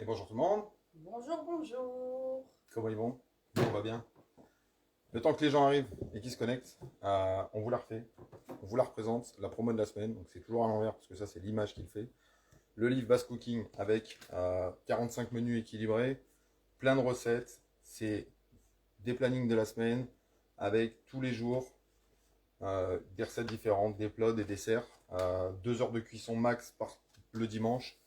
Et bonjour tout le monde. Bonjour, bonjour. Comment ils vont? Nous, on va bien. Le temps que les gens arrivent et qu'ils se connectent, on vous la refait. On vous la représente, la promo de la semaine. Donc c'est toujours à l'envers parce que ça c'est l'image qu'il fait. Le livre Bass Cooking avec 45 menus équilibrés, plein de recettes. C'est des plannings de la semaine avec tous les jours des recettes différentes, des plats, des desserts. 2 heures de cuisson max par le dimanche.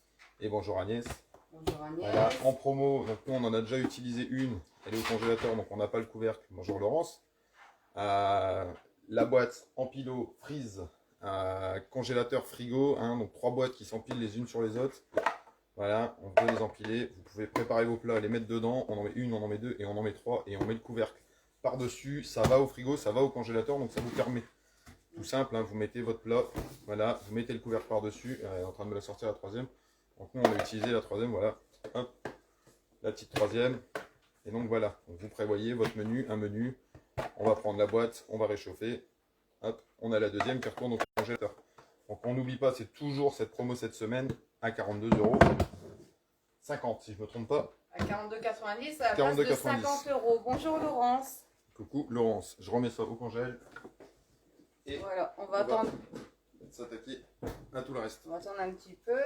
Et bonjour Agnès. Bonjour Agnès. Voilà, en promo, donc nous on en a déjà utilisé une, elle est au congélateur donc on n'a pas le couvercle. Bonjour Laurence. La boîte empilo frise, congélateur frigo, hein, donc 3 boîtes qui s'empilent les unes sur les autres. Voilà, on peut les empiler, vous pouvez préparer vos plats, les mettre dedans, on en met une, on en met deux et on en met 3 et on met le couvercle par-dessus. Ça va au frigo, ça va au congélateur, donc ça vous permet. Tout simple, hein, vous mettez votre plat, voilà, vous mettez le couvercle par-dessus, elle est en train de me la sortir la troisième. Donc nous on a utilisé la troisième, voilà, hop, la petite troisième. Et donc voilà, donc vous prévoyez votre menu, un menu, on va prendre la boîte, on va réchauffer, hop, on a la deuxième qui retourne au congélateur. Donc on n'oublie pas, c'est toujours cette promo cette semaine à 42,50 € si je ne me trompe pas. À 42,90 à la place de 50 €. Bonjour Laurence. Coucou Laurence, je remets ça au congèle. Et voilà, on va attendre. S'attaquer à tout le reste. On va attendre un petit peu.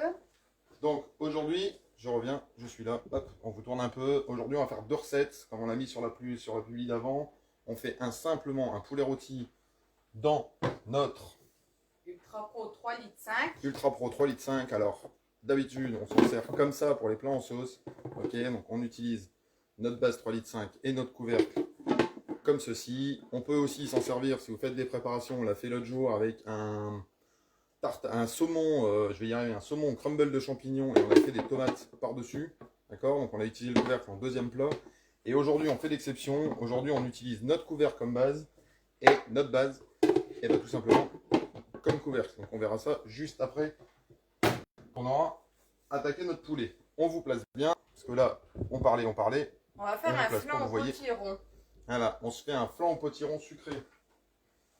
Donc aujourd'hui, je reviens, je suis là, hop, on vous tourne un peu. Aujourd'hui, on va faire 2 recettes, comme on l'a mis sur la publi d'avant. On fait simplement un poulet rôti dans notre Ultra Pro 3,5 litres. Ultra Pro 3,5 litres. Alors, d'habitude, on s'en sert comme ça pour les plats en sauce. Ok, donc on utilise notre base 3,5 litres et notre couvercle comme ceci. On peut aussi s'en servir si vous faites des préparations. On l'a fait l'autre jour avec un saumon, je vais y arriver, un saumon crumble de champignons et on a fait des tomates par-dessus. D'accord, donc on a utilisé le couvercle en deuxième plat. Et aujourd'hui, on fait l'exception. Aujourd'hui, on utilise notre couvercle comme base et notre base, et bien tout simplement comme couvercle. Donc on verra ça juste après qu'on aura attaqué notre poulet. On vous place bien, parce que là, on parlait. On va faire un flan au potiron. Voilà, on se fait un flan au potiron sucré.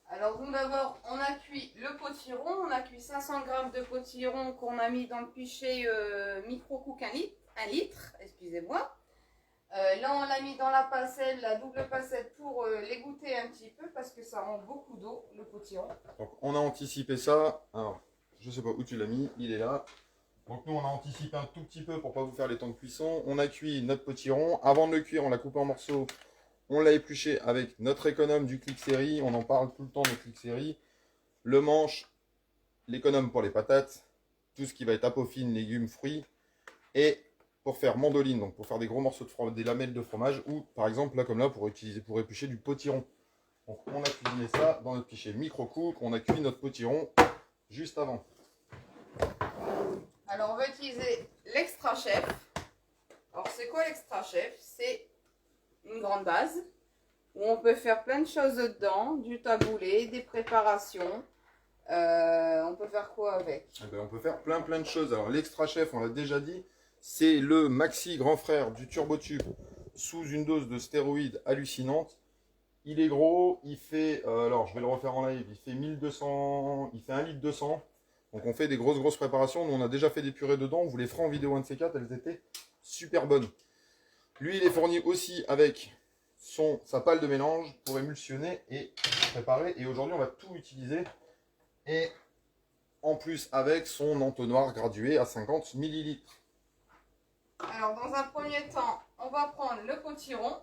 Alors donc d'abord, on a cuit le potiron. On a cuit 500 g de potiron qu'on a mis dans le pichet micro-cook 1 litre, excusez-moi. Là, on l'a mis dans la passelle, la double passette pour l'égoutter un petit peu parce que ça rend beaucoup d'eau, le potiron. Donc, on a anticipé ça. Alors, je sais pas où tu l'as mis, il est là. Donc, nous, on a anticipé un tout petit peu pour pas vous faire les temps de cuisson. On a cuit notre potiron. Avant de le cuire, on l'a coupé en morceaux. On l'a épluché avec notre économe du Click Série. On en parle tout le temps de Click Série. Le manche, l'économe pour les patates. Tout ce qui va être apofine, légumes, fruits. Et pour faire mandoline, donc pour faire des gros morceaux de fromage, des lamelles de fromage, ou par exemple là comme là pour éplucher du potiron. Donc on a cuisiné ça dans notre pichet micro-cook, on a cuit notre potiron juste avant. Alors on va utiliser l'extra chef. Alors c'est quoi l'extra chef? C'est une grande base où on peut faire plein de choses dedans, du taboulé, des préparations. On peut faire quoi avec? Eh bien, on peut faire plein de choses. Alors l'extra chef, on l'a déjà dit, c'est le maxi grand frère du turbotube sous une dose de stéroïdes hallucinante. Il est gros, il fait, alors je vais le refaire en live, il fait 1200, il fait 1 litre 200. Donc on fait des grosses préparations. Nous on a déjà fait des purées dedans, on vous les fera en vidéo un de ces 4, elles étaient super bonnes. Lui il est fourni aussi avec sa palle de mélange pour émulsionner et préparer. Et aujourd'hui on va tout utiliser. Et en plus avec son entonnoir gradué à 50 ml. Alors dans un premier temps, on va prendre le potiron.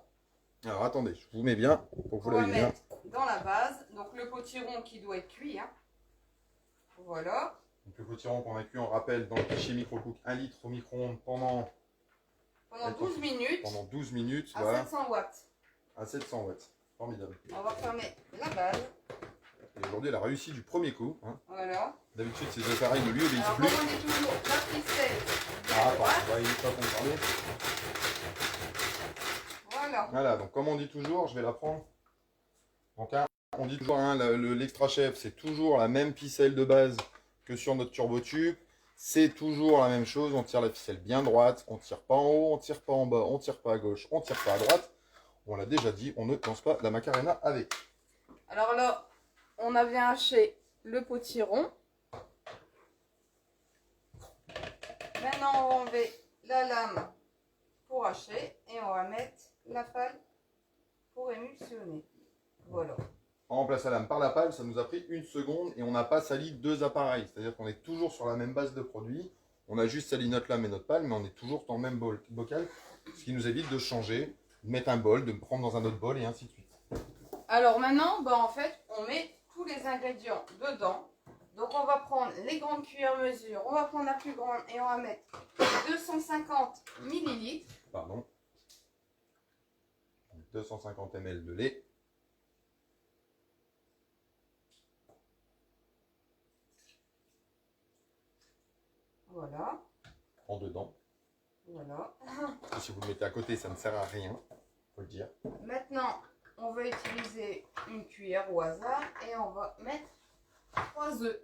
Alors attendez, je vous mets bien pour que vous l'ayez bien. Dans la base, donc le potiron qui doit être cuit. Hein. Voilà. Donc le potiron qu'on a cuit, on rappelle, dans le pichet micro-cook 1 litre au micro-ondes pendant 12 minutes. Pendant 12 minutes, à voilà. 700 watts. À 700 watts. Formidable. On va fermer la base. Et aujourd'hui, elle a réussi du premier coup. Hein. Voilà. D'habitude, ces appareils ne lui obéissent alors, plus. comme on dit toujours, la ficelle. Ah, attends, on va y pas qu'on parler. Voilà. Voilà, donc comme on dit toujours, je vais la prendre. Donc, hein, on dit toujours, hein, l'extra chef, c'est toujours la même ficelle de base que sur notre turbotube. C'est toujours la même chose, on tire la ficelle bien droite, on tire pas en haut, on tire pas en bas, on tire pas à gauche, on tire pas à droite. On l'a déjà dit, on ne lance pas la macarena avec. Alors là, on a bien haché le potiron. Maintenant, on va enlever la lame pour hacher et on va mettre la pâle pour émulsionner. Voilà. On remplace la lame par la pâle, ça nous a pris 1 seconde et on n'a pas sali 2 appareils. C'est-à-dire qu'on est toujours sur la même base de produit. On a juste sali notre lame et notre pâle, mais on est toujours dans le même bocal. Ce qui nous évite de changer, de mettre un bol, de me prendre dans un autre bol et ainsi de suite. Alors maintenant, en fait, on met tous les ingrédients dedans. Donc on va prendre les grandes cuillères mesure, on va prendre la plus grande et on va mettre 250 ml. Pardon. 250 ml de lait. Voilà. En dedans. Voilà. Parce que si vous le mettez à côté, ça ne sert à rien. Faut le dire. Maintenant, on va utiliser une cuillère au hasard et on va mettre 3 œufs.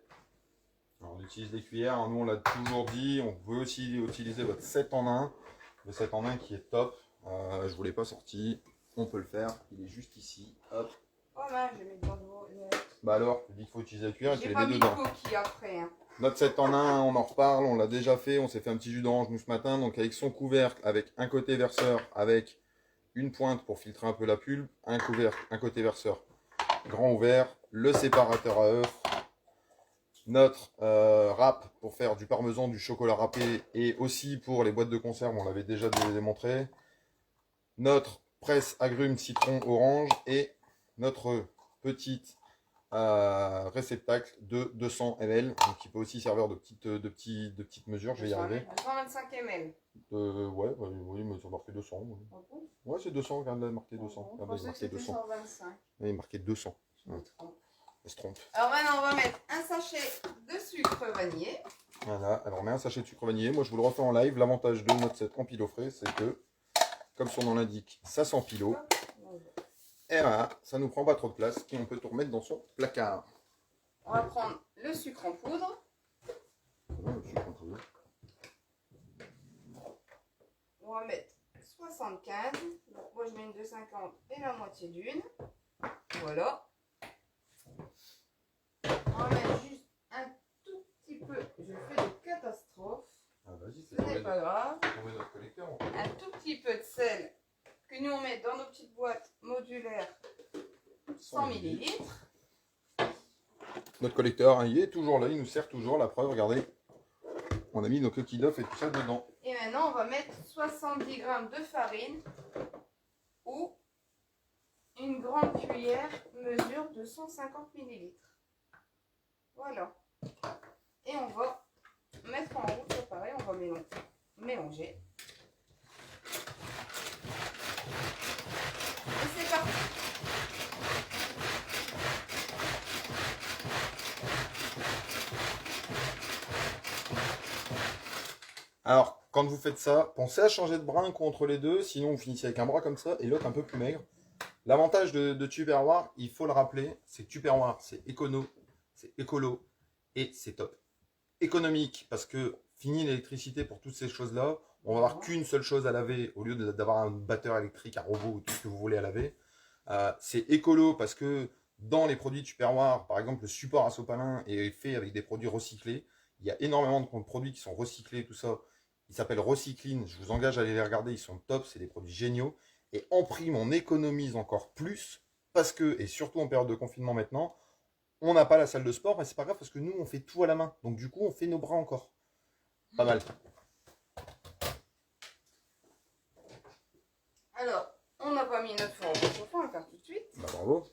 Alors, on utilise des cuillères. Nous, on l'a toujours dit. On peut aussi utiliser votre 7 en 1. Le 7 en 1 qui est top. Je ne vous l'ai pas sorti. On peut le faire. Il est juste ici. Hop. Oh mince, j'ai mis dans vos... Bah alors, je dis qu'il faut utiliser la cuillère et tu J'ai les pas mets mis dedans. de coquille après. Hein. Notre 7 en 1, on en reparle, on l'a déjà fait, on s'est fait un petit jus d'orange nous ce matin, donc avec son couvercle, avec un côté verseur, avec une pointe pour filtrer un peu la pulpe, un couvercle, un côté verseur grand ouvert, le séparateur à œufs, notre râpe pour faire du parmesan, du chocolat râpé et aussi pour les boîtes de conserve, on l'avait déjà démontré, notre presse agrumes citron orange et notre petite réceptacle de 200 ml, donc qui peut aussi servir de petites mesures, je vais y arriver. 225 ml. Ouais, oui, mais ça marqué 200. Ouais, ouais c'est 200, regarde là, marqué 200. Je pensais que c'était 125. Oui, il est marqué 200. Je me trompe. Il se trompe. Alors maintenant, on va mettre un sachet de sucre vanillé. Voilà, alors on met un sachet de sucre vanillé. Moi, je vous le refais en live. L'avantage de notre set empile au frais, c'est que, comme son nom l'indique, ça s'empile au. Et voilà, ça nous prend pas trop de place et on peut tout remettre dans son placard. On va prendre le sucre en poudre. Ouais, le sucre en poudre. On va mettre 75. Donc moi je mets une de 50 et la moitié d'une. Voilà. On va mettre juste un tout petit peu. Je fais des catastrophes. Ah, vas-y, Ce n'est pas grave. On met notre collecteur. Un tout petit peu de sel que nous on met dans nos petites boîtes modulaires. 100 ml. Notre collecteur, hein, il est toujours là, il nous sert toujours. La preuve, regardez, on a mis nos coquilles d'œufs et tout ça dedans. Et maintenant, on va mettre 70 g de farine ou une grande cuillère mesure de 150 ml. Voilà. Et on va mettre en route, c'est pareil, on va mélanger. Et c'est parti. Alors, quand vous faites ça, pensez à changer de brin contre les deux, sinon vous finissez avec un bras comme ça et l'autre un peu plus maigre. L'avantage de Tupperware, il faut le rappeler, c'est que Tupperware, c'est écono, c'est écolo et c'est top. Économique, parce que fini l'électricité pour toutes ces choses-là, on va avoir qu'une seule chose à laver au lieu d'avoir un batteur électrique, un robot ou tout ce que vous voulez à laver. C'est écolo parce que dans les produits Tupperware, par exemple, le support à sopalin est fait avec des produits recyclés. Il y a énormément de produits qui sont recyclés, tout ça. Ils s'appellent Recycline. Je vous engage à aller les regarder. Ils sont top. C'est des produits géniaux. Et en prime, on économise encore plus parce que, et surtout en période de confinement maintenant, on n'a pas la salle de sport. Mais c'est pas grave parce que nous, on fait tout à la main. Donc du coup, on fait nos bras encore. Pas mal. Alors, on n'a pas mis notre four au chauffe, on va le faire tout de suite. Bah, bravo.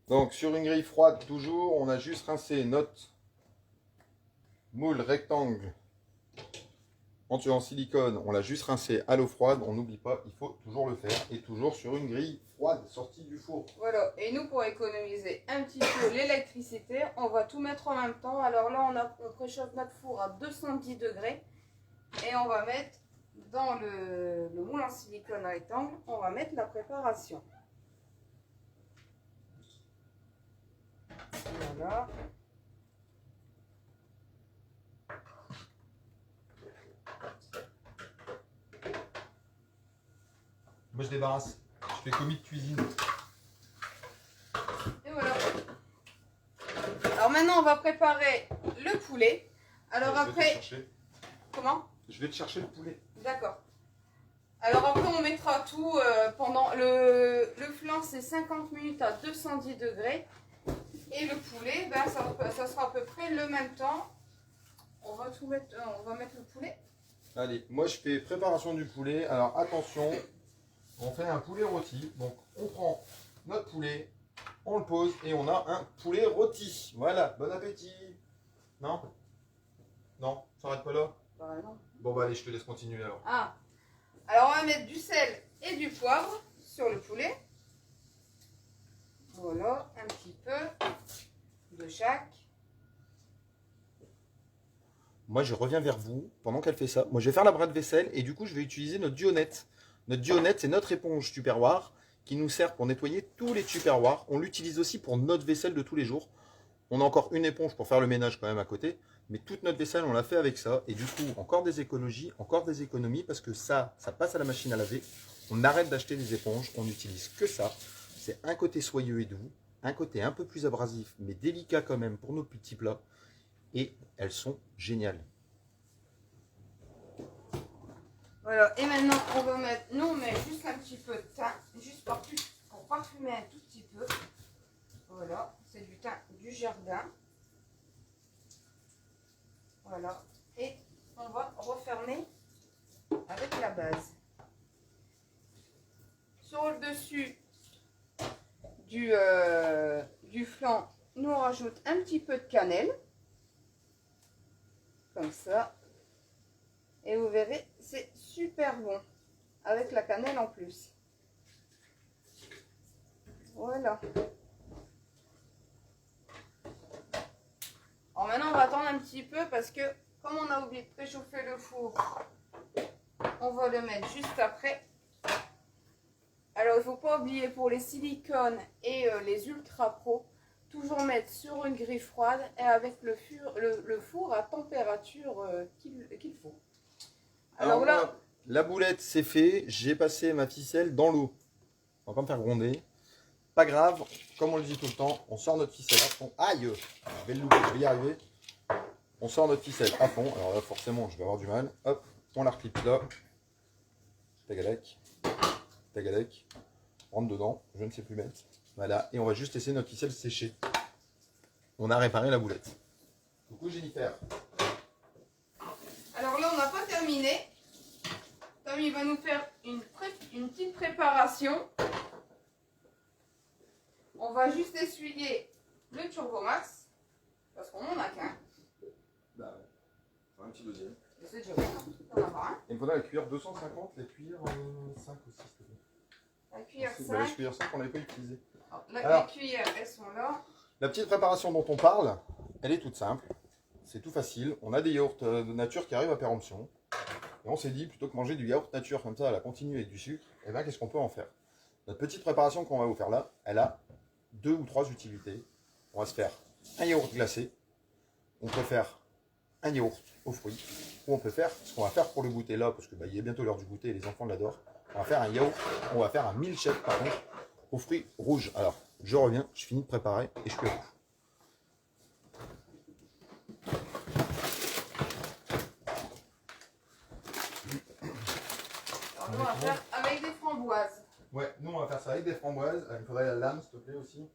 Donc sur une grille froide, toujours, on a juste rincé notre moule rectangle en silicone, on l'a juste rincé à l'eau froide, on n'oublie pas, il faut toujours le faire, et toujours sur une grille froide sortie du four. Voilà, et nous pour économiser un petit peu l'électricité, on va tout mettre en même temps. Alors là, on préchauffe notre four à 210 degrés, et on va mettre dans le moule en silicone rectangle, on va mettre la préparation. Voilà. Moi je débarrasse, je fais commis de cuisine. Et voilà. Alors maintenant on va préparer le poulet. Alors après... Chercher. Comment? je vais te chercher le poulet. D'accord. Alors après on mettra tout pendant le flan, c'est 50 minutes à 210 degrés. Et le poulet, ben, ça sera à peu près le même temps. On va tout mettre, on va mettre le poulet. Allez, moi je fais préparation du poulet. Alors attention, on fait un poulet rôti. Donc on prend notre poulet, on le pose et on a un poulet rôti. Voilà, bon appétit. Non? Non, ça s'arrête pas là? Bah, non. Bon bah allez, je te laisse continuer alors. Ah, alors on va mettre du sel et du poivre sur le poulet. Voilà, un petit peu de chaque. Moi je reviens vers vous pendant qu'elle fait ça. Moi je vais faire la bras de vaisselle et du coup je vais utiliser notre Dionette. Notre Dionette, c'est notre éponge Tupperware qui nous sert pour nettoyer tous les Tupperware. On l'utilise aussi pour notre vaisselle de tous les jours. On a encore une éponge pour faire le ménage quand même à côté. Mais toute notre vaisselle, on l'a fait avec ça. Et du coup, encore des économies parce que ça passe à la machine à laver. On arrête d'acheter des éponges, on n'utilise que ça. C'est un côté soyeux et doux, un côté un peu plus abrasif, mais délicat quand même pour nos petits plats. Et elles sont géniales. Voilà, et maintenant on va mettre, nous on met juste un petit peu de thym, juste pour parfumer un tout petit peu. Voilà, c'est du thym du jardin. Voilà, et on va refermer avec la base. Sur le dessus du flan, nous on rajoute un petit peu de cannelle. Comme ça. Et vous verrez, c'est super bon. Avec la cannelle en plus. Voilà. Alors maintenant, on va attendre un petit peu parce que, comme on a oublié de préchauffer le four, on va le mettre juste après. Alors, il ne faut pas oublier pour les silicones et les ultra pro, toujours mettre sur une grille froide et avec le four à température qu'il faut. Alors là, la boulette c'est fait, j'ai passé ma ficelle dans l'eau. On va pas me faire gronder. Pas grave, comme on le dit tout le temps, on sort notre ficelle à fond. Aïe, je vais le louper, je vais y arriver. On sort notre ficelle à fond. Alors là, forcément, je vais avoir du mal. Hop, on la reclipse là. Tagadec, tagadec. Rentre dedans, je ne sais plus mettre. Voilà, et on va juste laisser notre ficelle sécher. On a réparé la boulette. Coucou Jennifer. Alors là, on n'a pas terminé. Tom, il va nous faire une petite préparation. On va juste essuyer le Turbomax. Parce qu'on n'en a qu'un. Bah ouais, un petit deuxième. Et c'est déjà bien, on en a un. Il me faudra la cuillère 250, la cuillère 5 aussi, s'il te plaît. La cuillère Bah, la 5. cuillère 5, on n'avait pas utilisée. Les cuillères, elles sont là. La petite préparation dont on parle, elle est toute simple. C'est tout facile. On a des yaourts de nature qui arrivent à péremption. Et on s'est dit, plutôt que manger du yaourt nature comme ça à la continue avec du sucre, eh ben, qu'est-ce qu'on peut en faire? Notre petite préparation qu'on va vous faire là, elle a 2 ou 3 utilités. On va se faire un yaourt glacé. On peut faire un yaourt aux fruits. Ou on peut faire ce qu'on va faire pour le goûter là, parce que il est bientôt l'heure du goûter et les enfants l'adorent. On va faire un yaourt, on va faire un milkshake pardon, aux fruits rouges. Alors, je reviens, je finis de préparer et je suis à vous. Alors nous, on va faire avec des framboises. Ouais, nous on va faire ça avec des framboises. Il me faudrait la lame, s'il te plaît aussi.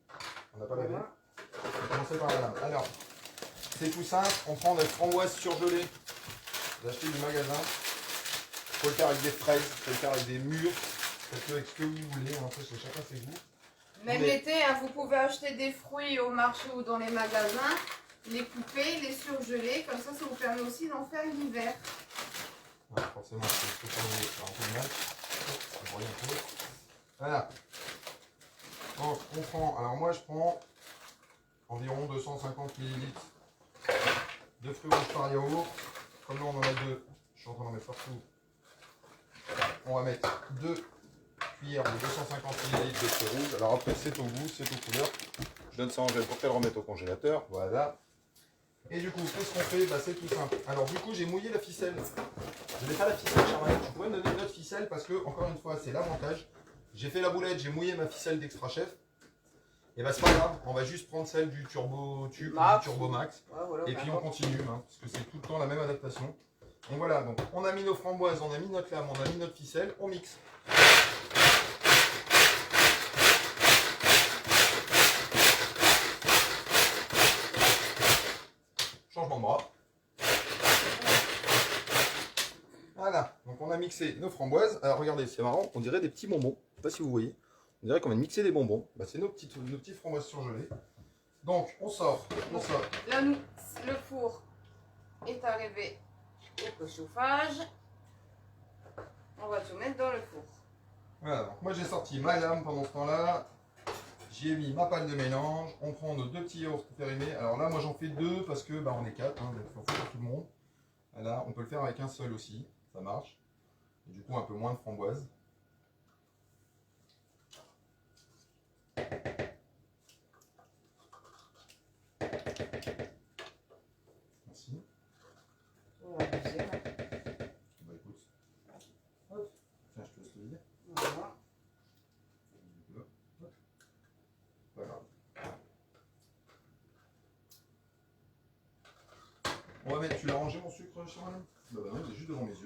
On n'a pas lavé. On va commencer par la lame. Alors, c'est tout simple. On prend des framboises surgelées. Vous achetez du magasin. Il faut le faire avec des fraises, il faut le faire avec des mûres. Faites-le avec ce que vous voulez. En fait, chacun ses goûts. Même l'été, hein, vous pouvez acheter des fruits au marché ou dans les magasins, les couper, les surgeler. Comme ça vous permet aussi d'en faire l'hiver. Ouais, forcément, c'est un peu de mal. Ça brûle un peu. Voilà. Donc, on prend. Alors, moi, je prends environ 250 ml de fruits rouges par yaourt. Comme là, on en a 2, je suis en train d'en mettre partout. On va mettre 2 cuillères de 250 ml de fruits rouges. Alors, après, c'est au goût, c'est aux couleurs. Je donne ça en gel pour qu'elle remette au congélateur. Voilà. Et du coup, qu'est-ce qu'on fait? C'est tout simple. Alors, du coup, j'ai mouillé la ficelle. Je n'ai pas la ficelle, Charmaine. Tu pourrais me donner une autre ficelle parce que, encore une fois, c'est l'avantage. J'ai fait la boulette, j'ai mouillé ma ficelle d'Extra Chef. Et c'est pas grave, on va juste prendre celle du Turbo Tube, du Turbo Max. Ouais, voilà, et puis on continue, hein, parce que c'est tout le temps la même adaptation. Donc voilà, donc on a mis nos framboises, on a mis notre lame, on a mis notre ficelle, on mixe. Changement de bras. Voilà, donc on a mixé nos framboises. Alors regardez, c'est marrant, on dirait des petits bonbons. Je ne sais pas si vous voyez. On dirait qu'on vient de mixer des bonbons. Bah, c'est nos petites framboises surgelées. Donc on sort. Là, nous, le four est arrivé au préchauffage. On va tout mettre dans le four. Voilà, donc moi j'ai sorti ma lame pendant ce temps-là. J'y ai mis ma pâle de mélange. On prend nos deux petits yaourts périmés. Alors là, moi j'en fais deux parce que bah, on est quatre, hein, donc il faut pour tout le monde. Voilà, on peut le faire avec un seul aussi, ça marche. Et du coup, un peu moins de framboises. Merci. On va pousser, là. Bah écoute. Hop. Tiens, je te laisse le vider. Voilà. Hop. Pas grave. On va mettre, tu l'as rangé mon sucre, Charles? Bah non, il est juste devant mes yeux.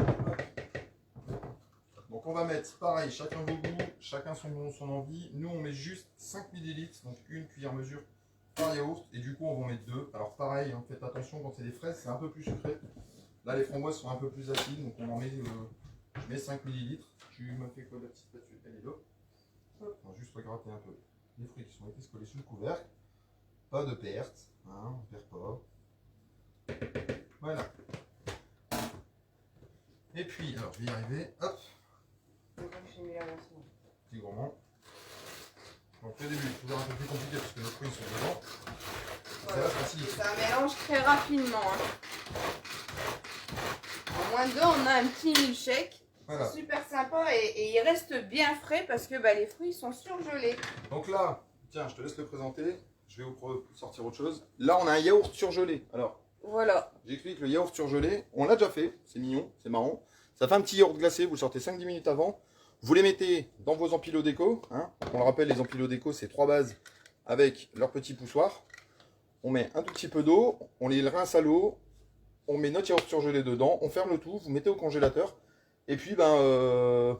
Hop. Donc on va mettre, pareil, chacun vos goûts, chacun son envie. Nous on met juste 5 ml, donc une cuillère mesure par yaourt. Et du coup on va en mettre deux. Alors pareil, hein, faites attention quand c'est des fraises, c'est un peu plus sucré. Là les framboises sont un peu plus acides, donc on en met, je mets 5 ml. Tu m'as fait quoi la petite spatule? Elle est là. Hop, on va juste regratter un peu les fruits qui sont été collés sur le couvercle. Pas de perte, hein, on perd pas. Voilà. Et puis, alors je vais y arriver, hop. Petit gourmand. Donc le début, toujours un peu plus compliqué parce que nos fruits sont dedans. Voilà. Ça va facile. Ça mélange très rapidement. Hein. En moins de 2, on a un petit milkshake. Voilà. C'est super sympa et il reste bien frais parce que bah, les fruits sont surgelés. Donc là, tiens, je te laisse le présenter. Je vais vous sortir autre chose. Là, on a un yaourt surgelé. Alors, voilà. J'explique, le yaourt surgelé, on l'a déjà fait. C'est mignon, c'est marrant. Ça fait un petit yaourt glacé, vous le sortez 5-10 minutes avant. Vous les mettez dans vos empilos déco. Hein. On le rappelle, les empilos déco, c'est 3 bases avec leur petit poussoir. On met un tout petit peu d'eau, on les rince à l'eau, on met notre yaourt surgelé dedans, on ferme le tout, vous mettez au congélateur. Et puis, on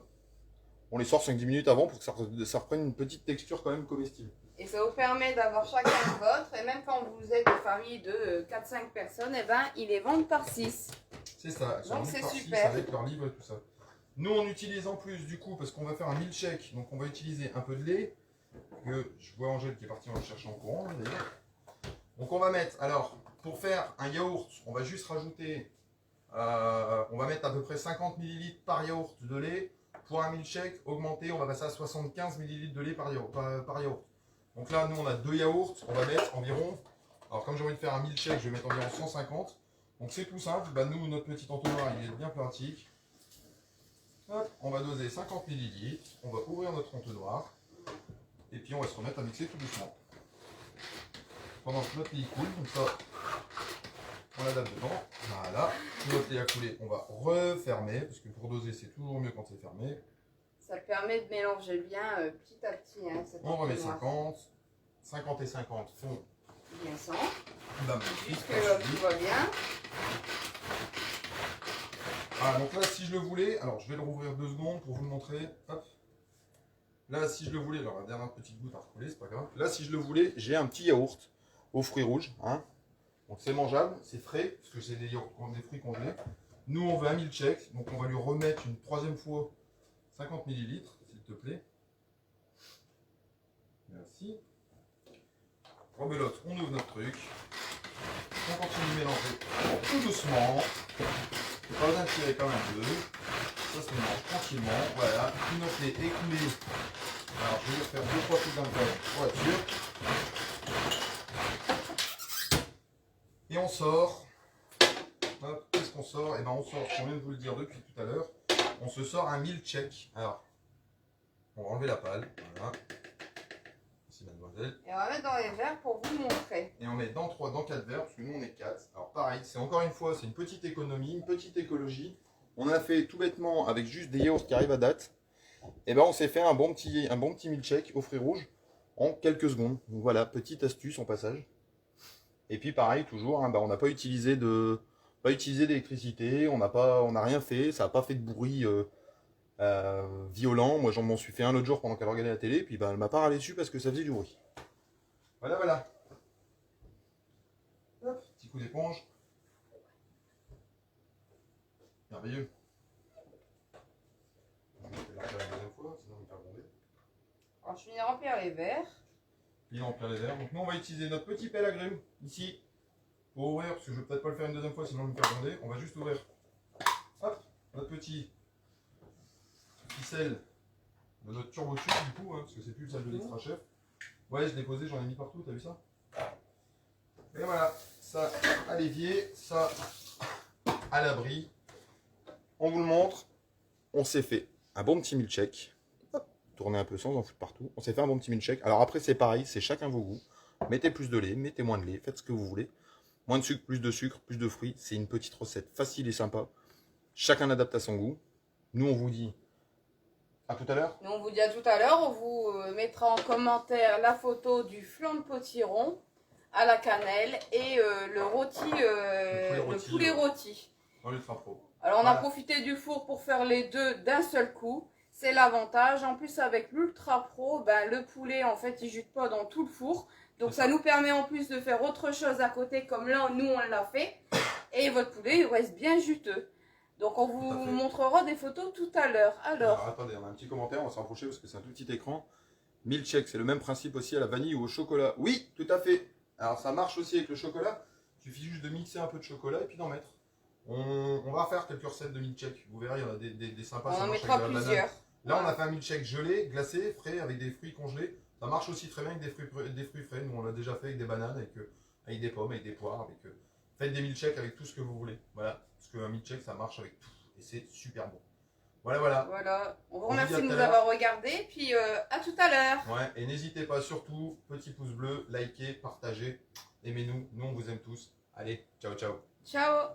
les sort 5-10 minutes avant pour que ça reprenne une petite texture quand même comestible. Et ça vous permet d'avoir chacun le vôtre. Et même quand vous êtes une famille de 4-5 personnes, eh ben, ils les vendent par 6. C'est ça, donc c'est par super. avec leur livre et tout ça. Nous on utilise en plus du coup, parce qu'on va faire un milkshake, donc on va utiliser un peu de lait, que je vois Angèle qui est partie en le chercher en courant d'ailleurs. Donc on va mettre, alors pour faire un yaourt, on va juste rajouter, on va mettre à peu près 50 ml par yaourt de lait. Pour un milkshake augmenté, on va passer à 75 ml de lait par yaourt. Donc là nous on a 2 yaourts, on va mettre environ, alors comme j'ai envie de faire un milkshake, je vais mettre environ 150. Donc c'est tout simple, bah nous notre petit entonnoir il est bien pratique. Hop, on va doser 50 ml, on va ouvrir notre entonnoir et puis on va se remettre à mixer tout doucement. Pendant que notre lait coule, donc ça on l'adapte dedans, voilà. Notre lait a coulé, on va refermer, parce que pour doser c'est toujours mieux quand c'est fermé. Ça permet de mélanger bien petit à petit. Hein, on remet 50, 50 et 50 font bien 100. Jusque tout va bien. Ah, donc là, si je le voulais, alors je vais le rouvrir 2 secondes pour vous le montrer. Hop. Là, si je le voulais, alors la dernière petite goutte à recouler, c'est pas grave. Là, si je le voulais, j'ai un petit yaourt aux fruits rouges. Hein. Donc c'est mangeable, c'est frais, parce que c'est des fruits congelés. Nous, on veut un milkshake, donc on va lui remettre une 3e fois 50 ml, s'il te plaît. Merci. Rebelote, on ouvre notre truc. On continue de mélanger tout doucement. Pas besoin de tirer comme un peu. Ça se mélange tranquillement. Voilà. Puis notre lait est coulé. Alors je vais faire 2-3 coups d'un peu pour être sûr. Et on sort. Hop, qu'est-ce qu'on sort? Et ben on sort, je viens de vous le dire depuis tout à l'heure. On se sort un milkshake. Alors, on va enlever la pâle. Voilà. Merci mademoiselle. Et on va mettre dans les verres pour vous montrer. Et on met dans 4 verres, parce que nous on est 4. Alors pareil, c'est encore une fois, c'est une petite économie, une petite écologie. On a fait tout bêtement avec juste des yaourts qui arrivent à date. Et ben on s'est fait un bon petit milkshake aux fruits rouges en quelques secondes. Donc voilà, petite astuce en passage. Et puis pareil, toujours, hein, on n'a pas utilisé de pas utilisé d'électricité, on n'a rien fait, ça n'a pas fait de bruit violent. Moi, j'en m'en suis fait un l'autre jour pendant qu'elle regardait la télé, puis ben, elle m'a pas râlé dessus parce que ça faisait du bruit. Voilà, voilà. Hop, petit coup d'éponge. Merveilleux. On va faire la deuxième fois, sinon on va faire gronder. Alors, je finis de remplir les verres. Puis on plein les verres. Donc nous, on va utiliser notre petit pelle à grumes, ici, pour ouvrir, parce que je vais peut-être pas le faire une deuxième fois, sinon je vais me faire gronder. On va juste ouvrir. Hop, notre petit ficelle de notre turbo tube, du coup, hein, parce que c'est plus celle de l'extra chef. Ouais, je l'ai posé, j'en ai mis partout, t'as vu ça? Et voilà, ça à l'évier, ça à l'abri. On vous le montre, on s'est fait un bon petit milkshake. Hop, tournez un peu sans en foutre partout. On s'est fait un bon petit milkshake. Alors après, c'est pareil, c'est chacun vos goûts. Mettez plus de lait, mettez moins de lait, faites ce que vous voulez. Moins de sucre, plus de fruits. C'est une petite recette facile et sympa. Chacun adapte à son goût. Nous, on vous dit à tout à l'heure. Nous, on vous dit à tout à l'heure. On vous mettra en commentaire la photo du flan de potiron à la cannelle et le rôti, le poulet rôti. Dans l'Ultra Pro. Alors, on a profité du four pour faire les deux d'un seul coup. C'est l'avantage. En plus, avec l'Ultra Pro, ben, le poulet, en fait, il jute pas dans tout le four. Donc, ça nous permet en plus de faire autre chose à côté, comme là, nous, on l'a fait. Et votre poulet, il reste bien juteux. Donc, on vous montrera des photos tout à l'heure. Alors, attendez, on a un petit commentaire, on va se rapprocher parce que c'est un tout petit écran. Milkshake, c'est le même principe aussi à la vanille ou au chocolat. Oui, tout à fait. Alors, ça marche aussi avec le chocolat. Il suffit juste de mixer un peu de chocolat et puis d'en mettre. On va faire quelques recettes de milkshake. Vous verrez, il y en a des sympas. on en mettra plusieurs. Là, on a fait un milkshake gelé, glacé, frais, avec des fruits congelés. Ça marche aussi très bien avec des fruits frais. Nous, on l'a déjà fait avec des bananes, avec des pommes, avec des poires. Faites des milkshakes avec tout ce que vous voulez. Voilà, parce qu'un milkshake, ça marche avec tout. Et c'est super bon. Voilà, voilà. Voilà. On vous remercie de nous avoir regardé. Puis à tout à l'heure. Ouais, et n'hésitez pas surtout, petit pouce bleu, likez, partagez. Aimez-nous. Nous, on vous aime tous. Allez, ciao, ciao. Ciao.